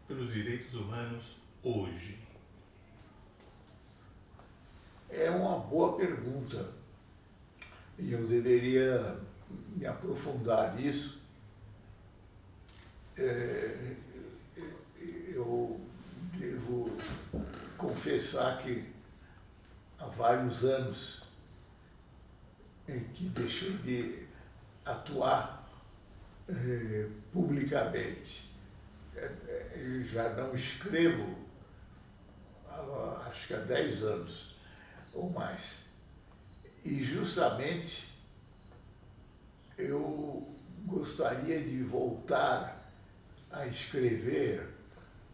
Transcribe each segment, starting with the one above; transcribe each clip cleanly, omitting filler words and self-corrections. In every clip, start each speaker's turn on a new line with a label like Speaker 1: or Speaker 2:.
Speaker 1: pelos direitos humanos hoje?
Speaker 2: É uma boa pergunta e eu deveria me aprofundar nisso. Eu devo confessar que há vários anos em que deixei de atuar publicamente. Eu já não escrevo, acho que há 10 anos ou mais. E justamente eu gostaria de voltar a escrever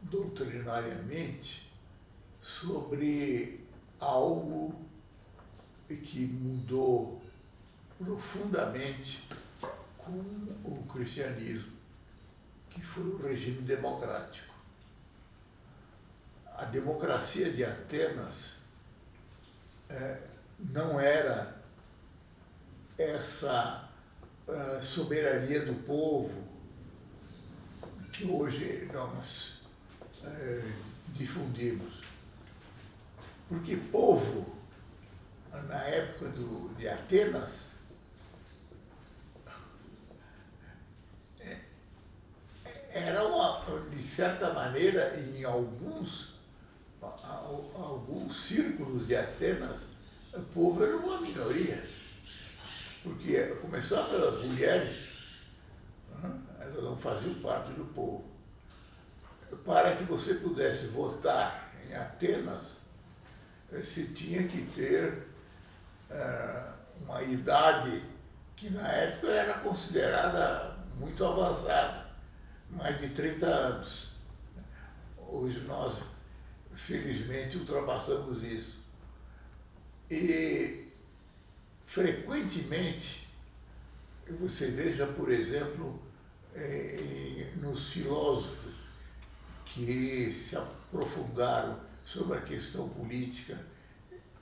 Speaker 2: doutrinariamente sobre algo que mudou profundamente com o cristianismo, que foi o regime democrático. A democracia de Atenas não era essa soberania do povo que hoje nós difundimos. Porque povo, na época de Atenas, era, de certa maneira, em alguns círculos de Atenas, o povo era uma minoria. Porque, a começar pelas mulheres, elas não faziam parte do povo. Para que você pudesse votar em Atenas, se tinha que ter uma idade que na época era considerada muito avançada, mais de 30 anos. Hoje nós, felizmente, ultrapassamos isso. E, frequentemente, você veja, por exemplo, nos filósofos que se aprofundaram sobre a questão política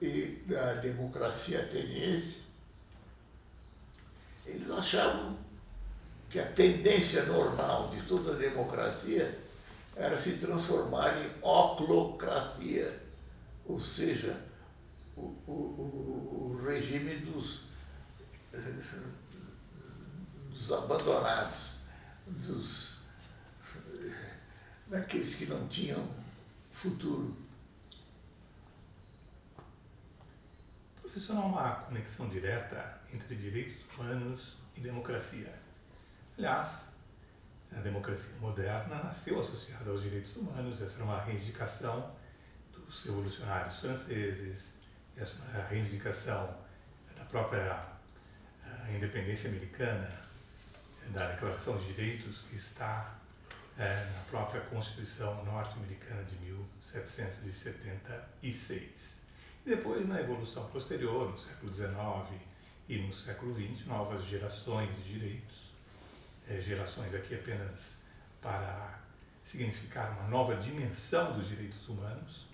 Speaker 2: e da democracia ateniense, eles achavam que a tendência normal de toda a democracia era se transformar em oclocracia, ou seja, o regime dos abandonados, daqueles que não tinham futuro.
Speaker 1: Professor, não há uma conexão direta entre direitos humanos e democracia. Aliás, a democracia moderna nasceu associada aos direitos humanos. Essa era uma reivindicação dos revolucionários franceses, essa é uma reivindicação da própria independência americana, da Declaração de Direitos, que está na própria Constituição norte-americana de 1776. E depois, na evolução posterior, no século XIX e no século XX, novas gerações de direitos, gerações aqui apenas para significar uma nova dimensão dos direitos humanos,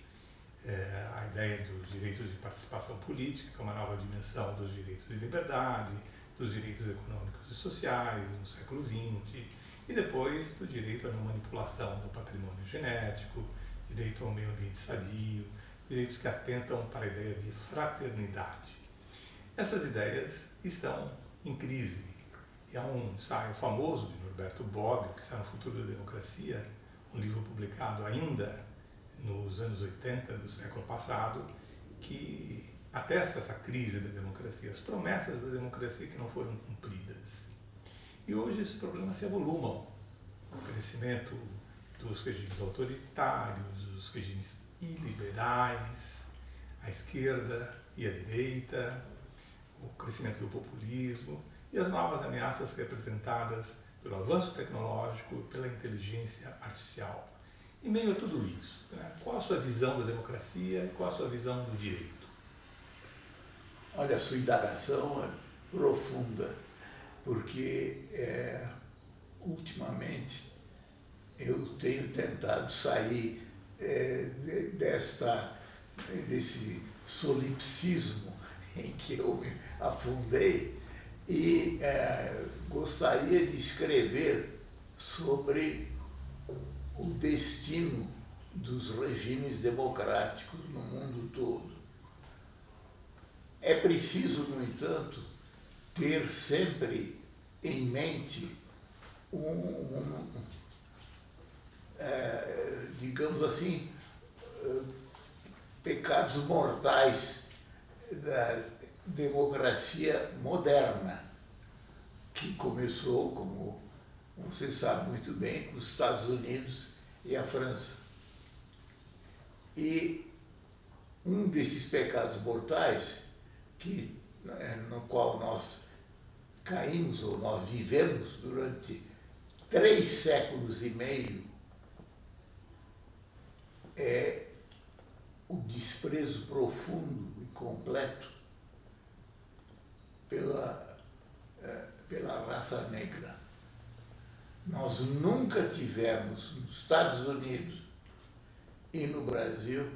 Speaker 1: a ideia dos direitos de participação política, que é uma nova dimensão dos direitos de liberdade, dos direitos econômicos e sociais no século XX, e depois do direito à não manipulação do patrimônio genético, direito ao meio ambiente sadio, direitos que atentam para a ideia de fraternidade. Essas ideias estão em crise. E há um ensaio famoso de Norberto Bobbio, que está no Futuro da Democracia, um livro publicado ainda nos anos 80 do século passado, que atesta essa crise da democracia, as promessas da democracia que não foram cumpridas. E hoje esses problemas se avolumam. O crescimento dos regimes autoritários, dos regimes iliberais, a esquerda e a direita, o crescimento do populismo e as novas ameaças representadas pelo avanço tecnológico, pela inteligência artificial. Em meio a tudo isso, qual a sua visão da democracia e qual a sua visão do direito?
Speaker 2: Olha, a sua indagação é profunda, porque ultimamente eu tenho tentado sair desse solipsismo em que eu me afundei e gostaria de escrever sobre o destino dos regimes democráticos no mundo todo. É preciso, no entanto, ter sempre em mente digamos assim, pecados mortais da democracia moderna, que começou, como você sabe muito bem, com os Estados Unidos e a França. E um desses pecados mortais, no qual nós caímos, ou nós vivemos durante 3 séculos e meio, é o desprezo profundo e completo pela raça negra. Nós nunca tivemos nos Estados Unidos e no Brasil,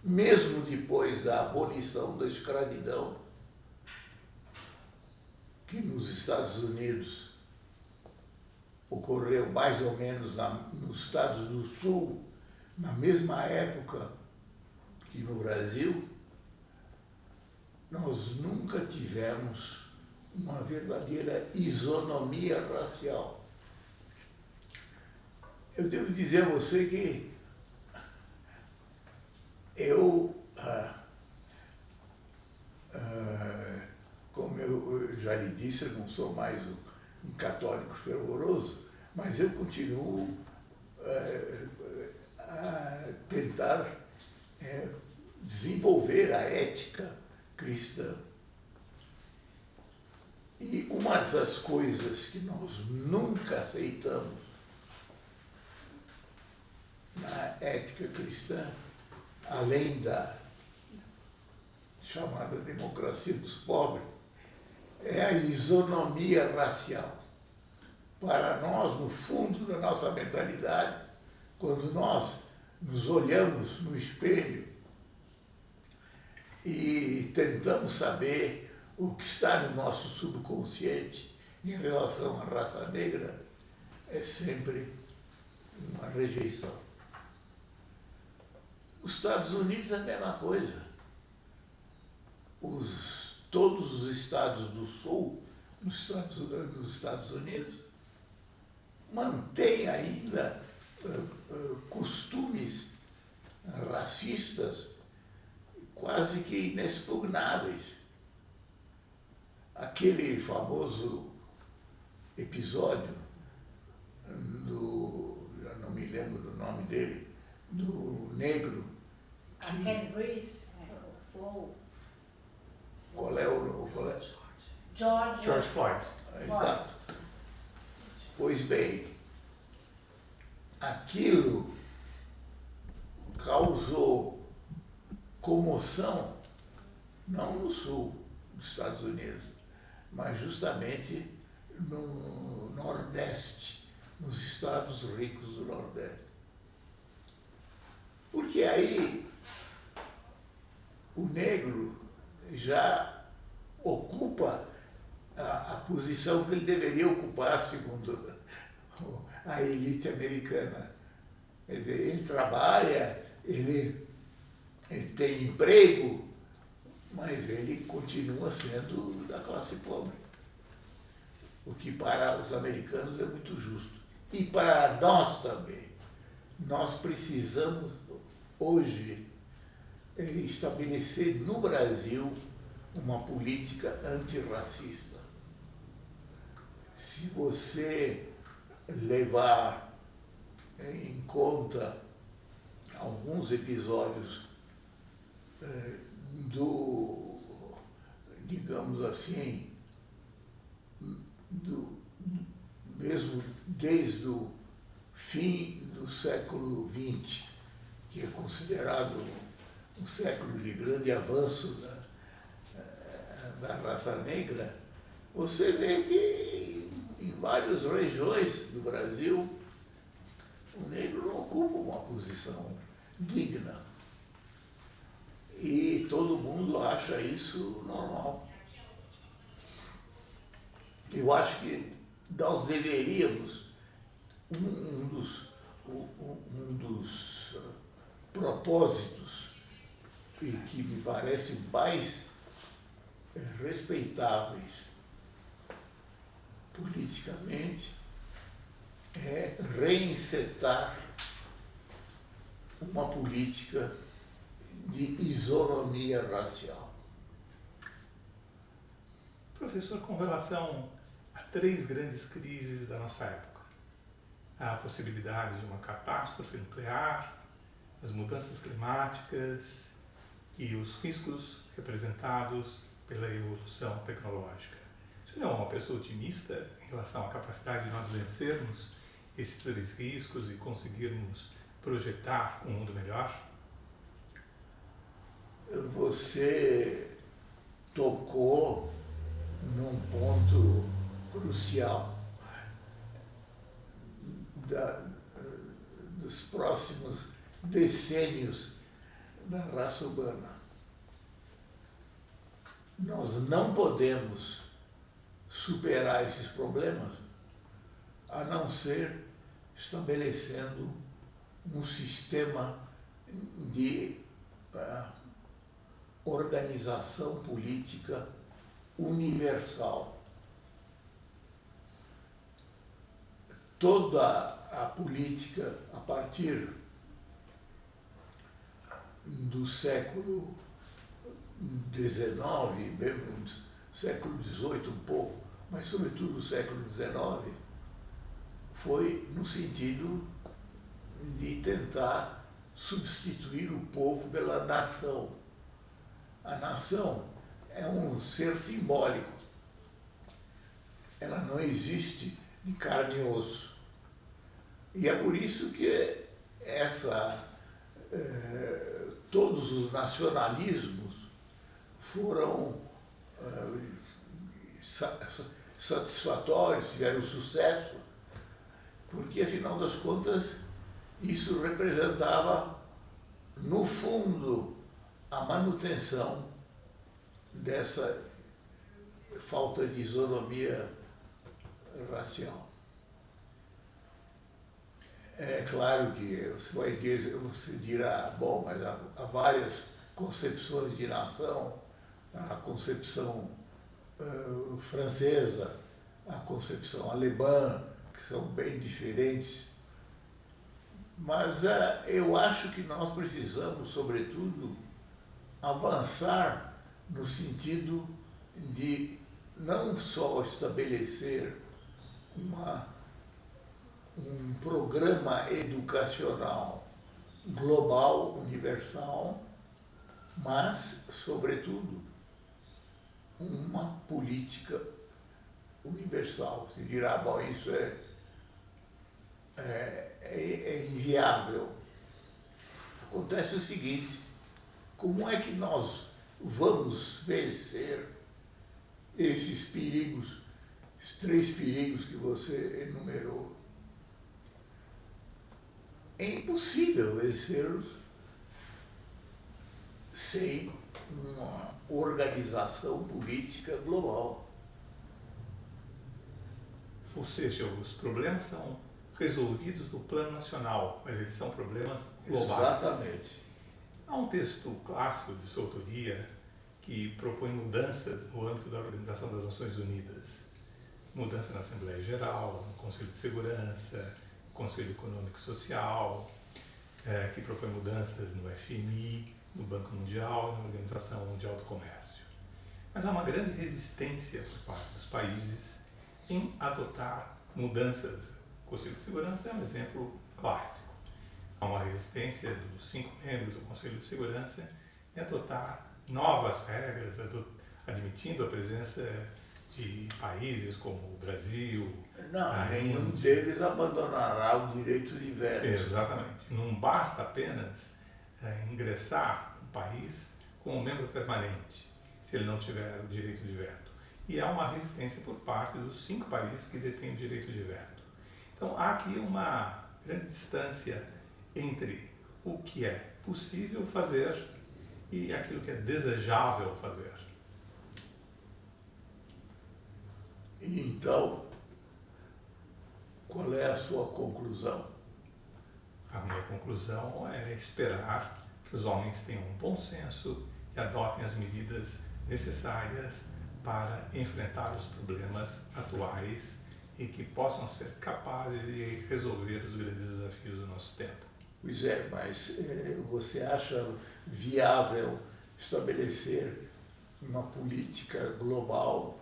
Speaker 2: mesmo depois da abolição da escravidão, que nos Estados Unidos ocorreu mais ou menos nos Estados do Sul, na mesma época que no Brasil, nós nunca tivemos uma verdadeira isonomia racial. Eu devo dizer a você que eu, como eu já lhe disse, eu não sou mais um católico fervoroso, mas eu continuo a tentar desenvolver a ética cristã. E uma das coisas que nós nunca aceitamos na ética cristã, além da chamada democracia dos pobres, é a isonomia racial. Para nós, no fundo da nossa mentalidade, quando nós nos olhamos no espelho e tentamos saber o que está no nosso subconsciente em relação à raça negra, é sempre uma rejeição. Os Estados Unidos é a mesma coisa. Todos os estados do Sul, nos Estados Unidos, mantêm ainda costumes racistas quase que inexpugnáveis. Aquele famoso episódio já não me lembro do nome dele, do negro.
Speaker 3: Ken Breeze,
Speaker 2: Qual é?
Speaker 3: George
Speaker 1: Floyd.
Speaker 2: Exato. Pois bem, aquilo causou comoção, não no sul dos Estados Unidos, mas justamente no Nordeste, nos estados ricos do Nordeste. Porque aí o negro já ocupa a posição que ele deveria ocupar, segundo a elite americana. Quer dizer, ele trabalha, ele tem emprego, mas ele continua sendo da classe pobre. O que para os americanos é muito justo. E para nós também. Nós precisamos, hoje, estabelecer no Brasil uma política antirracista. Se você levar em conta alguns episódios digamos assim, mesmo desde o fim do século XX, que é considerado um século de grande avanço da raça negra, você vê que em várias regiões do Brasil o negro não ocupa uma posição digna. E todo mundo acha isso normal. Eu acho que nós deveríamos, um dos um dos propósitos e que me parece mais respeitáveis politicamente é reencetar uma política de isonomia racial.
Speaker 1: Professor, com relação a 3 grandes crises da nossa época, a possibilidade de uma catástrofe nuclear, as mudanças climáticas e os riscos representados pela evolução tecnológica. O senhor é uma pessoa otimista em relação à capacidade de nós vencermos esses 3 riscos e conseguirmos projetar um mundo melhor?
Speaker 2: Você tocou num ponto crucial dos próximos decênios da raça humana. Nós não podemos superar esses problemas a não ser estabelecendo um sistema de organização política universal. Toda a política, a partir do século XIX, mesmo século XVIII um pouco, mas sobretudo do século XIX, foi no sentido de tentar substituir o povo pela nação. A nação é um ser simbólico. Ela não existe de carne e osso. E é por isso que todos os nacionalismos foram satisfatórios, tiveram sucesso, porque, afinal das contas, isso representava, no fundo, a manutenção dessa falta de isonomia racial. É claro que você dirá, bom, mas há várias concepções de nação, a concepção francesa, a concepção alemã, que são bem diferentes. Mas eu acho que nós precisamos, sobretudo, avançar no sentido de não só estabelecer um programa educacional global, universal, mas, sobretudo, uma política universal. Se dirá, bom, isso é inviável. Acontece o seguinte: como é que nós vamos vencer esses perigos, os 3 perigos que você enumerou? É impossível vencê-los sem uma organização política global.
Speaker 1: Ou seja, os problemas são resolvidos no plano nacional, mas eles são problemas globais.
Speaker 2: Exatamente.
Speaker 1: Há um texto clássico de sua autoria que propõe mudanças no âmbito da Organização das Nações Unidas. Mudança na Assembleia Geral, no Conselho de Segurança, Conselho Econômico e Social, que propõe mudanças no FMI, no Banco Mundial e na Organização Mundial do Comércio. Mas há uma grande resistência por parte dos países em adotar mudanças. O Conselho de Segurança é um exemplo clássico. Há uma resistência dos 5 membros do Conselho de Segurança em adotar novas regras, admitindo a presença de países como o Brasil.
Speaker 2: Não, nenhum deles abandonará o direito de veto.
Speaker 1: Exatamente. Não basta apenas ingressar no país como membro permanente, se ele não tiver o direito de veto. E há uma resistência por parte dos 5 países que detêm o direito de veto. Então, há aqui uma grande distância entre o que é possível fazer e aquilo que é desejável fazer.
Speaker 2: Então, qual é a sua conclusão?
Speaker 1: A minha conclusão é esperar que os homens tenham um bom senso e adotem as medidas necessárias para enfrentar os problemas atuais e que possam ser capazes de resolver os grandes desafios do nosso tempo.
Speaker 2: Pois é, mas você acha viável estabelecer uma política global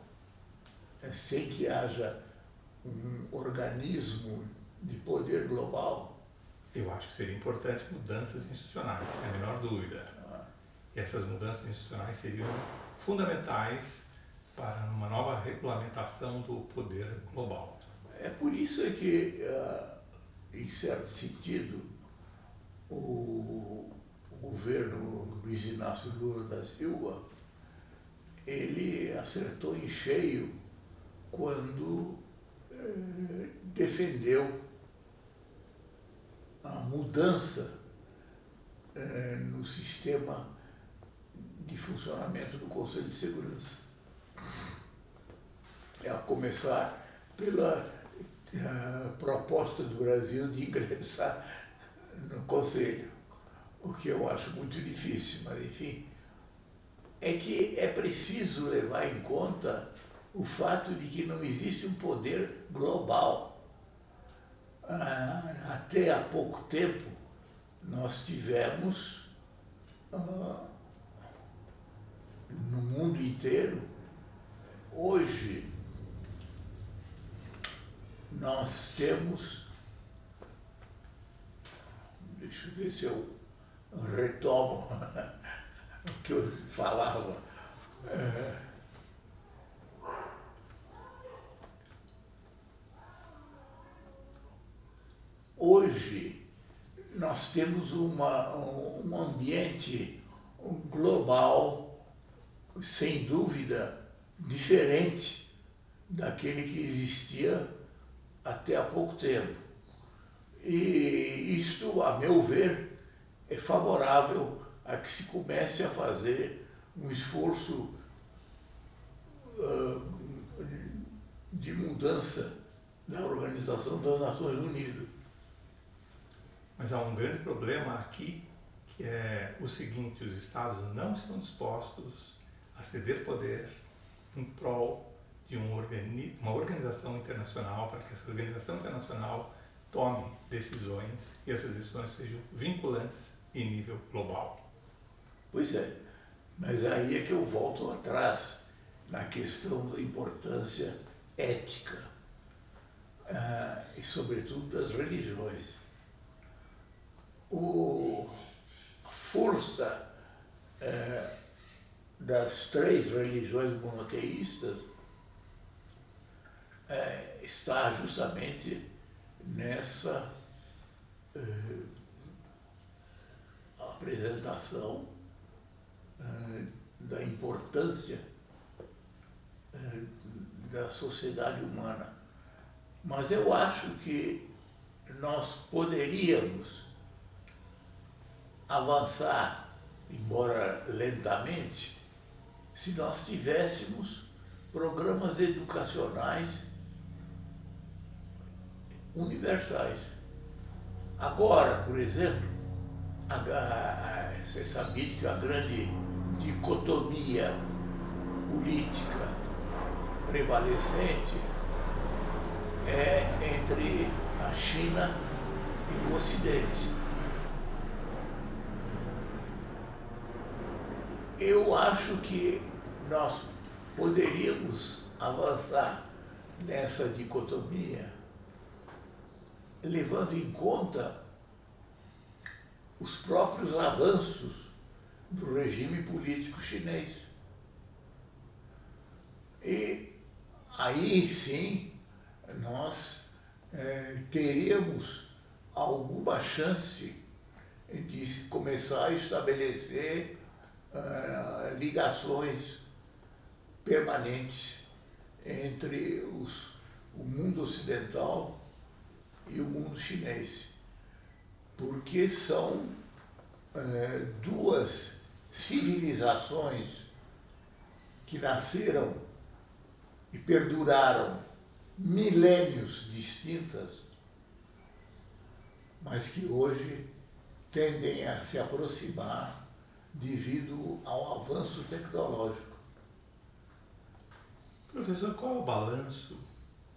Speaker 2: sem que haja um organismo de poder global?
Speaker 1: Eu acho que seria importante mudanças institucionais, sem a menor dúvida. E essas mudanças institucionais seriam fundamentais para uma nova regulamentação do poder global.
Speaker 2: É por isso que, em certo sentido, o governo Luiz Inácio Lula da Silva, ele acertou em cheio quando defendeu a mudança no sistema de funcionamento do Conselho de Segurança. A começar pela proposta do Brasil de ingressar no Conselho, o que eu acho muito difícil, mas enfim, é que é preciso levar em conta o fato de que não existe um poder global. Até há pouco tempo, nós tivemos, no mundo inteiro, hoje, nós temos, deixa eu ver se eu retomo o que eu falava. Hoje, nós temos um ambiente global, sem dúvida, diferente daquele que existia até há pouco tempo. E isto, a meu ver, é favorável a que se comece a fazer um esforço de mudança da Organização das Nações Unidas.
Speaker 1: Mas há um grande problema aqui, que é o seguinte: os Estados não estão dispostos a ceder poder em prol de uma organização internacional, para que essa organização internacional tome decisões e essas decisões sejam vinculantes em nível global.
Speaker 2: Pois é, mas aí é que eu volto atrás na questão da importância ética e, sobretudo, das religiões. A força das três religiões monoteístas está justamente nessa apresentação da importância da sociedade humana. Mas eu acho que nós poderíamos avançar, embora lentamente, se nós tivéssemos programas educacionais universais. Agora, por exemplo, você sabia que a grande dicotomia política prevalecente é entre a China e o Ocidente. Eu acho que nós poderíamos avançar nessa dicotomia, levando em conta os próprios avanços do regime político chinês. E aí sim nós teríamos alguma chance de começar a estabelecer ligações permanentes entre o mundo ocidental e o mundo chinês, porque são duas civilizações que nasceram e perduraram milênios distintas, mas que hoje tendem a se aproximar devido ao avanço tecnológico.
Speaker 1: Professor, qual é o balanço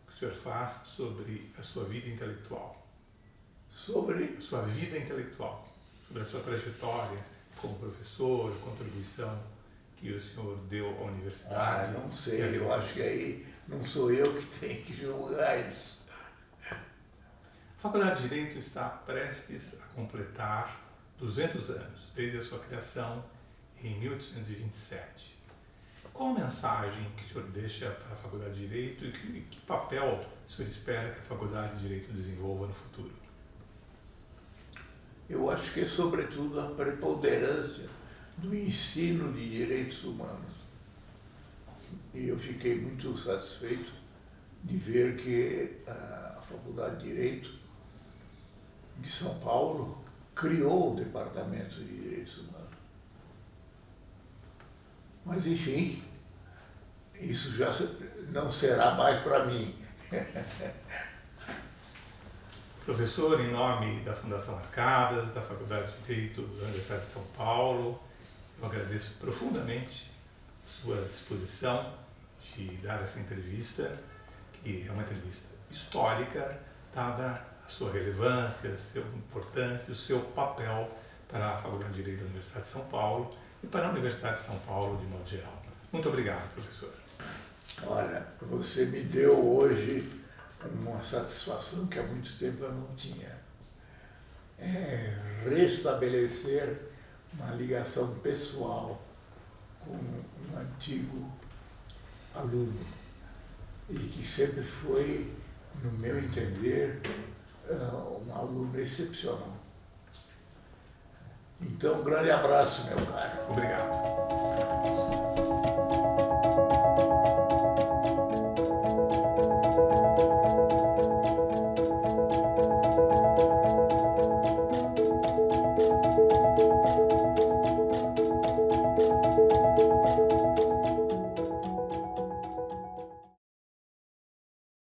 Speaker 1: que o senhor faz sobre a sua vida intelectual?
Speaker 2: Sobre
Speaker 1: A sua vida intelectual, sobre a sua trajetória como professor, a contribuição que o senhor deu à universidade?
Speaker 2: não sei, eu acho que aí não sou eu que tenho que julgar isso.
Speaker 1: A Faculdade de Direito está prestes a completar 200 anos, desde a sua criação em 1827. Qual a mensagem que o senhor deixa para a Faculdade de Direito e que papel o senhor espera que a Faculdade de Direito desenvolva no futuro?
Speaker 2: Eu acho que é sobretudo a preponderância do ensino de direitos humanos. E eu fiquei muito satisfeito de ver que a Faculdade de Direito de São Paulo criou o Departamento de Direitos Humanos. Mas, enfim, isso já não será mais para mim.
Speaker 1: Professor, em nome da Fundação Arcadas, da Faculdade de Direito da Universidade de São Paulo, eu agradeço profundamente a sua disposição de dar essa entrevista, que é uma entrevista histórica, dada a sua relevância, a sua importância, o seu papel para a Faculdade de Direito da Universidade de São Paulo e para a Universidade de São Paulo de modo geral. Muito obrigado, professor.
Speaker 2: Olha, você me deu hoje uma satisfação que há muito tempo eu não tinha. É restabelecer uma ligação pessoal com um antigo aluno e que sempre foi, no meu entender, um aluno excepcional. Então, um grande abraço, meu caro.
Speaker 1: Obrigado.